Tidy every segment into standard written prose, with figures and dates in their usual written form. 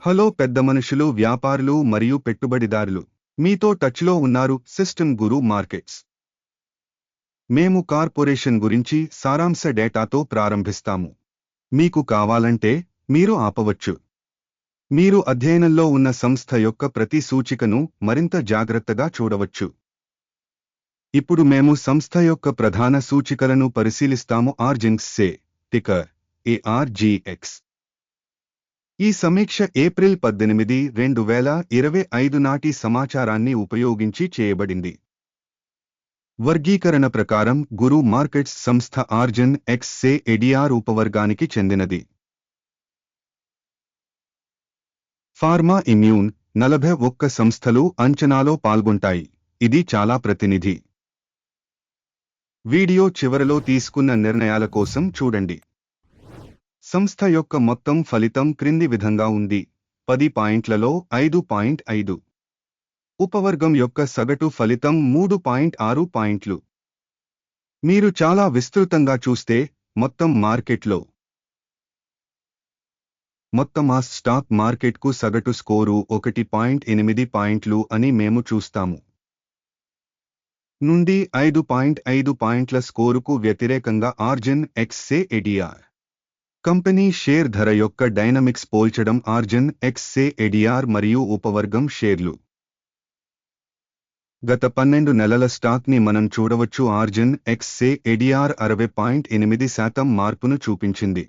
Hello పెద్ద మనుషులు, వ్యాపారులు మరియు పెట్టుబడిదారులు. మీతో టచ్లో ఉన్నారు సిస్టమ్ గురు మార్కెట్స్. మేము కార్పొరేషన్ గురించి సారాంశ డేటాతో ప్రారంభిస్తాము. మీకు కావాలంటే మీరు ఆపవచ్చు. మీరు అధ్యయనంలో ఉన్న సంస్థ యొక్క ప్రతి సూచికను మరింత జాగ్రత్తగా చూడవచ్చు. ఇప్పుడు మేము సంస్థ యొక్క ప్రధాన సూచికలను పరిశీలిస్తాము. ఆర్జిన్సే టికర్ ARGX. ఈ సమీక్ష ఏప్రిల్ 18, 2025 నాటి సమాచారాన్ని ఉపయోగించి చేయబడింది. వర్గీకరణ ప్రకారం గురు మార్కెట్స్ సంస్థ ఆర్జిన్ ఎక్స్సే ఎడిఆర్ ఉపవర్గానికి చెందినది. ఫార్మా ఇమ్యూన్ 41 సంస్థలు అంచనాలో పాల్గొంటాయి. ఇది చాలా ప్రతినిధి. వీడియో చివరలో తీసుకున్న నిర్ణయాల కోసం చూడండి. సంస్థ యొక్క మొత్తం ఫలితం క్రింది విధంగా ఉంది. 10 పాయింట్లలో 5.5. ఉపవర్గం యొక్క సగటు ఫలితం 3.6 పాయింట్లు. మీరు చాలా విస్తృతంగా చూస్తే మొత్తం మార్కెట్లో మొత్తం స్టాక్ మార్కెట్కు సగటు స్కోరు 1.8 పాయింట్లు అని మేము చూస్తాము. నుండి 5.5 పాయింట్ల స్కోరుకు వ్యతిరేకంగా ఆర్జిన్ ఎక్స్సే ఎడిఆర్ కంపెనీ షేర్ ధర యొక్క డైనమిక్స్ పోల్చడం. ఆర్జిన్ ఎక్స్సే ఎడిఆర్ మరియు ఉపవర్గం షేర్లు. గత 12 నెలల స్టాక్ని మనం చూడవచ్చు. ఆర్జిన్ ఎక్స్సే ఎడిఆర్ 60.8% మార్పును చూపించింది.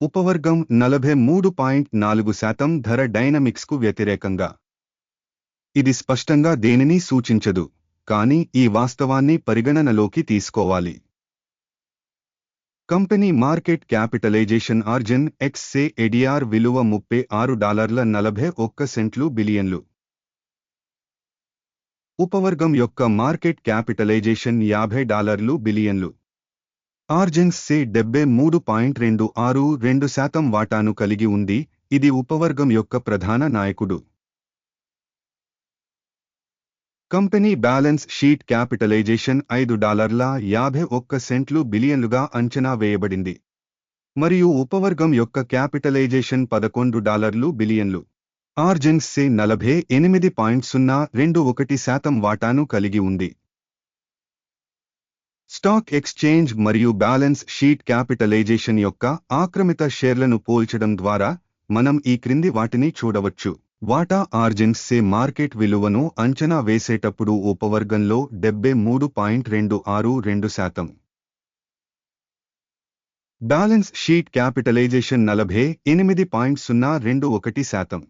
ఉపవర్గం 43.4% ధర డైనమిక్స్కు వ్యతిరేకంగా. ఇది స్పష్టంగా దేనిని సూచించదు, కానీ ఈ వాస్తవాన్ని పరిగణనలోకి తీసుకోవాలి. Company market capitalisation. ఆర్జిన్ ఎక్స్సే ఎడిఆర్ విలువ $36.41 బిలియన్లు. ఉపవర్గం యొక్క మార్కెట్ క్యాపిటలైజేషన్ $50 బిలియన్లు. ఆర్జిన్సే 73.262% వాటాను కలిగి ఉంది. ఇది ఉపవర్గం యొక్క ప్రధాన నాయకుడు. కంపెనీ బ్యాలెన్స్ షీట్ క్యాపిటలైజేషన్ $5.51 బిలియన్లుగా అంచనా వేయబడింది, మరియు ఉపవర్గం యొక్క క్యాపిటలైజేషన్ $11 బిలియన్లు. ఆర్జిన్సే 48.021% వాటాను కలిగి ఉంది. స్టాక్ ఎక్స్చేంజ్ మరియు బ్యాలెన్స్ షీట్ క్యాపిటలైజేషన్ యొక్క ఆక్రమిత షేర్లను పోల్చడం ద్వారా మనం ఈ క్రింది వాటిని చూడవచ్చు. వాటా. ఆర్జిన్సే మార్కెట్ విలువను అంచనా వేసేటప్పుడు ఉపవర్గంలో 73.262%. Balance sheet capitalisation 48.021%.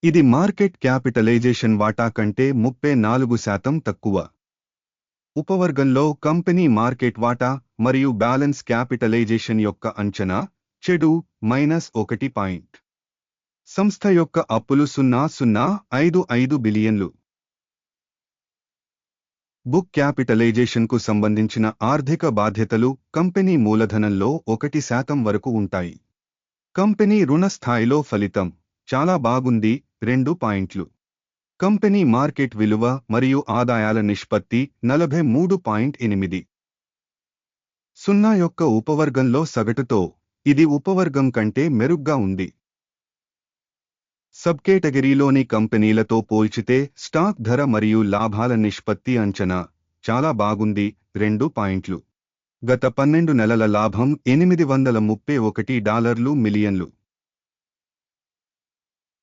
ఇది మార్కెట్ క్యాపిటలైజేషన్ వాటా కంటే 34% తక్కువ. ఉపవర్గంలో కంపెనీ మార్కెట్ వాటా మరియు బ్యాలెన్స్ క్యాపిటలైజేషన్ యొక్క అంచనా చెడు -1 పాయింట్. సంస్థ యొక్క అప్పులు 0.055 బిలియన్లు. బుక్ క్యాపిటలైజేషన్కు సంబంధించిన ఆర్థిక బాధ్యతలు కంపెనీ మూలధనంలో 1% వరకు ఉంటాయి. కంపెనీ రుణ స్థాయిలో ఫలితం చాలా బాగుంది 2 పాయింట్లు. కంపెనీ మార్కెట్ విలువ మరియు ఆదాయాల నిష్పత్తి 43.8. 0 యొక్క ఉపవర్గంలో సగటుతో ఇది ఉపవర్గం కంటే మెరుగ్గా ఉంది. సబ్కేటగిరీలోని కంపెనీలతో పోల్చితే స్టాక్ ధర మరియు లాభాల నిష్పత్తి అంచనా చాలా బాగుంది 2 పాయింట్లు. గత 12 నెలల లాభం $831 మిలియన్లు.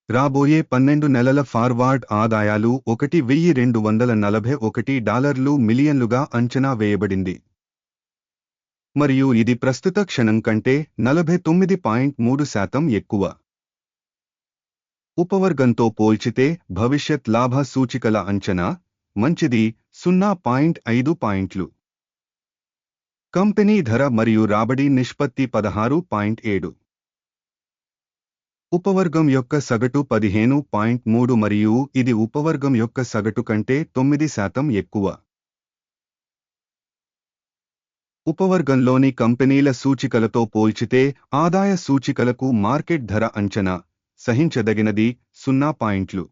రాబోయే 12 నెలల ఫార్వార్డ్ ఆదాయాలు $1,241 మిలియన్లుగా అంచనా వేయబడింది, మరియు ఇది ప్రస్తుత క్షణం కంటే 49.3% ఎక్కువ. ఉపవర్గంతో పోల్చితే భవిష్యత్ లాభ సూచికల అంచనా మంచిది 0.5 పాయింట్లు. కంపెనీ ధర మరియు రాబడి నిష్పత్తి 16.7. ఉపవర్గం యొక్క సగటు 15.3 మరియు ఇది ఉపవర్గం యొక్క సగటు కంటే 9% ఎక్కువ. ఉపవర్గంలోని కంపెనీల సూచికలతో పోల్చితే ఆదాయ సూచికలకు మార్కెట్ ధర అంచనా సహించదగినది 0 పాయింట్లు.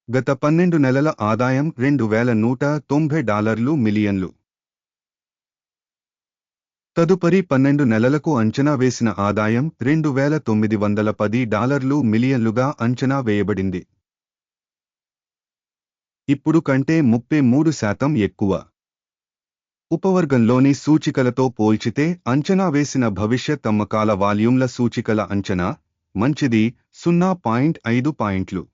గత 12 నెలల ఆదాయం $2,190 మిలియన్లు. తదుపరి 12 నెలలకు అంచనా వేసిన ఆదాయం $2,910 మిలియన్లుగా అంచనా వేయబడింది. ఇప్పుడు కంటే 33% ఎక్కువ. ఉపవర్గంలోని సూచికలతో పోల్చితే అంచనా వేసిన భవిష్యత్ అమ్మకాల వాల్యూమ్ల సూచికల అంచనా మంచిది 0.5 పాయింట్లు.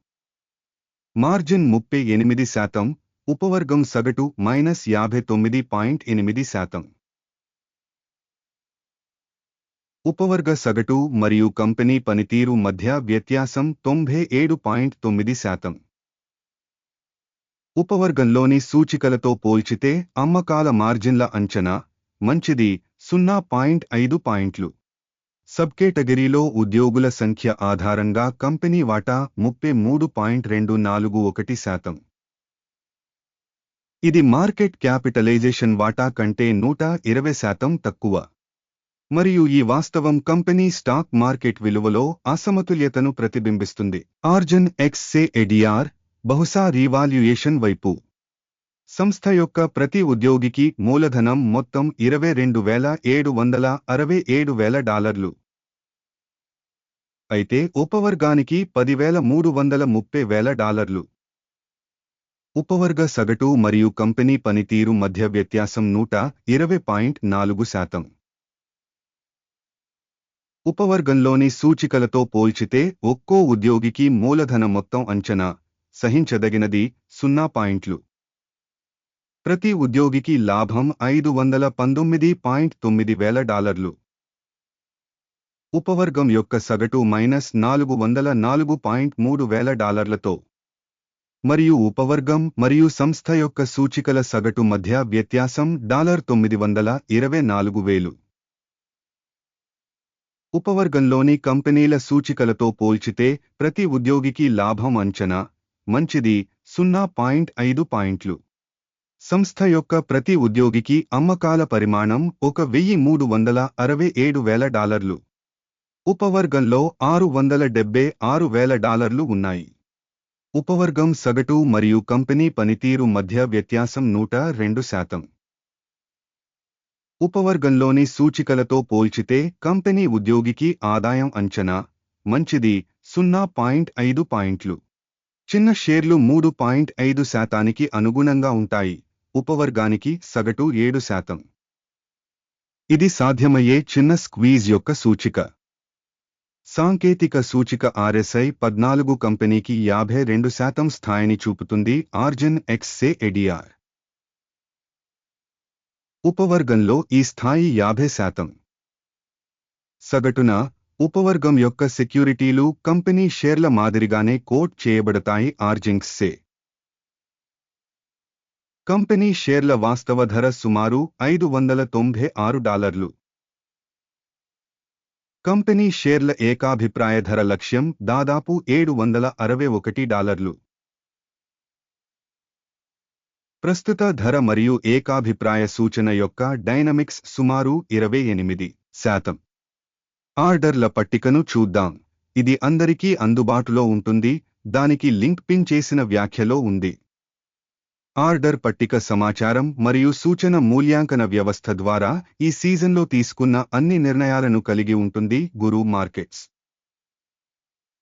మార్జిన్ 38%, ఉపవర్గం సగటు -59.8%. ఉపవర్గ సగటు మరియు కంపెనీ పనితీరు మధ్య వ్యత్యాసం 97.9%. ఉపవర్గంలోని సూచికలతో పోల్చితే అమ్మకాల మార్జిన్ల అంచనా మంచిది 0.5 పాయింట్లు. సబ్కేటగిరీలో ఉద్యోగుల సంఖ్య ఆధారంగా కంపెనీ వాటా 33.241%. ఇది మార్కెట్ క్యాపిటలైజేషన్ వాటా కంటే 120% తక్కువ. మరియు ఈ వాస్తవం కంపెనీ స్టాక్ మార్కెట్ విలువలో అసమతుల్యతను ప్రతిబింబిస్తుంది. ఆర్జన్ ఎక్స్సే ఎడిఆర్ బహుశా రీవాల్యుయేషన్ వైపు. సంస్థ యొక్క ప్రతి ఉద్యోగికి మూలధనం మొత్తం $22,767,000. అయితే ఉపవర్గానికి $10,330,000. ఉపవర్గ సగటు మరియు కంపెనీ పనితీరు మధ్య వ్యత్యాసం 120.4%. ఉపవర్గంలోని సూచికలతో పోల్చితే ఒక్కో ఉద్యోగికి మూలధన మొత్తం అంచనా సహించదగినది 0 పాయింట్లు. ప్రతి ఉద్యోగికి లాభం $519.9,000. ఉపవర్గం యొక్క సగటు -$404.3,000తో మరియు ఉపవర్గం మరియు సంస్థ యొక్క సూచికల సగటు మధ్య వ్యత్యాసం $924,000. ఉపవర్గంలోని కంపెనీల సూచికలతో పోల్చితే ప్రతి ఉద్యోగికి లాభం అంచనా మంచిది 0.5 పాయింట్లు. సంస్థ యొక్క ప్రతి ఉద్యోగికి అమ్మకాల పరిమాణం $1,367,000. ఉపవర్గంలో $676,000 ఉన్నాయి. ఉపవర్గం సగటు మరియు కంపెనీ పనితీరు మధ్య వ్యత్యాసం 102%. ఉపవర్గంలోని సూచికలతో పోల్చితే కంపెనీ ఉద్యోగికి ఆదాయం అంచనా మంచిది 0.5 పాయింట్లు. చిన్న షేర్లు 3.5%కి అనుగుణంగా ఉంటాయి. ఉపవర్గానికి సగటు 7%. ఇది సాధ్యమయ్యే చిన్న స్క్వీజ్ యొక్క సూచిక. సాంకేతిక సూచిక RSI 14 కంపెనీకి 52% స్థాయిని చూపుతుంది. ఆర్జన్ ఎక్స్సే ఎడిఆర్ ఉపవర్గంలో ఈ స్థాయి 50%. సగటున ఉపవర్గం యొక్క సెక్యూరిటీలు కంపెనీ షేర్ల మాదిరిగానే కోట్ చేయబడతాయి. ఆర్జింగ్సే కంపెనీ షేర్ల వాస్తవ ధర సుమారు $596. కంపెనీ షేర్ల ఏకాభిప్రాయ ధర లక్ష్యం దాదాపు $761. ప్రస్తుత ధర మరియు ఏకాభిప్రాయ సూచన యొక్క డైనమిక్స్ సుమారు 28%. ఆర్డర్ల పట్టికను చూద్దాం. ఇది అందరికీ అందుబాటులో ఉంటుంది. దానికి లింక్ పిన్ చేసిన వ్యాఖ్యలో ఉంది. ఆర్డర్ పట్టిక సమాచారం మరియు సూచన మూల్యాంకన వ్యవస్థ ద్వారా ఈ సీజన్లో తీసుకున్న అన్ని నిర్ణయాలను కలిగి ఉంటుంది. గురు మార్కెట్స్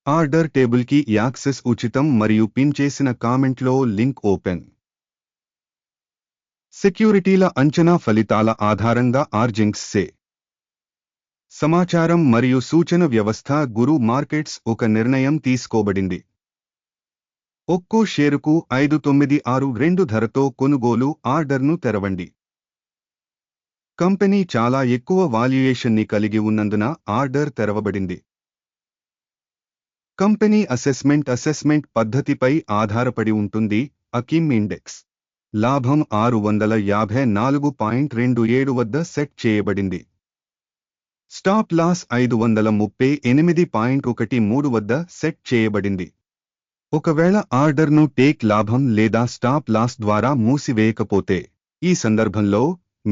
ఆర్డర్ టేబుల్కి యాక్సెస్ ఉచితం మరియు పిన్ చేసిన కామెంట్లో లింక్ ఓపెన్. సెక్యూరిటీల అంచనా ఫలితాల ఆధారంగా ఆర్జింగ్సే సమాచారం మరియు సూచన వ్యవస్థ గురు మార్కెట్స్ ఒక నిర్ణయం తీసుకోబడింది. ఒక్కో షేరుకు 5,962 ధరతో కొనుగోలు ఆర్డర్ను తెరవండి. కంపెనీ చాలా ఎక్కువ వాల్యుయేషన్ని కలిగి ఉన్నందున ఆర్డర్ తెరవబడింది. కంపెనీ అసెస్మెంట్ పద్ధతిపై ఆధారపడి ఉంటుంది. అకిమ్ ఇండెక్స్ లాభం 654.27 వద్ద సెట్ చేయబడింది. స్టాప్ లాస్ 538.13 వద్ద సెట్ చేయబడింది. ఒకవేళ ఆర్డర్ను టేక్ లాభం లేదా స్టాప్ లాస్ ద్వారా మూసివేయకపోతే, ఈ సందర్భంలో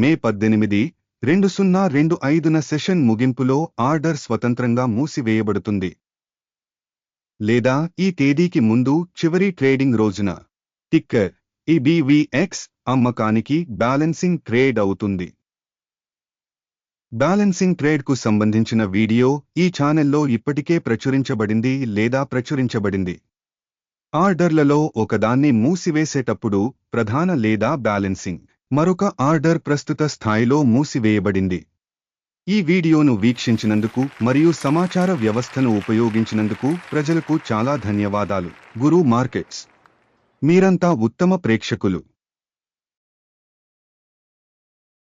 మే 18, 2025న సెషన్ ముగింపులో ఆర్డర్ స్వతంత్రంగా మూసివేయబడుతుంది. లేదా ఈ తేదీకి ముందు చివరి ట్రేడింగ్ రోజున టిక్కర్ EBVX అమ్మకానికి బ్యాలెన్సింగ్ ట్రేడ్ అవుతుంది. బ్యాలెన్సింగ్ ట్రేడ్కు సంబంధించిన వీడియో ఈ ఛానెల్లో ఇప్పటికే ప్రచురించబడింది లేదా ప్రచురించబడింది. ఆర్డర్లలో ఒకదాన్ని మూసివేసేటప్పుడు ప్రధాన లేదా బ్యాలెన్సింగ్ మరొక ఆర్డర్ ప్రస్తుత స్థాయిలో మూసివేయబడింది. ఈ వీడియోను వీక్షించినందుకు మరియు సమాచార వ్యవస్థను ఉపయోగించినందుకు ప్రజలకు చాలా ధన్యవాదాలు. గురు మార్కెట్స్. మీరంతా ఉత్తమ ప్రేక్షకులు.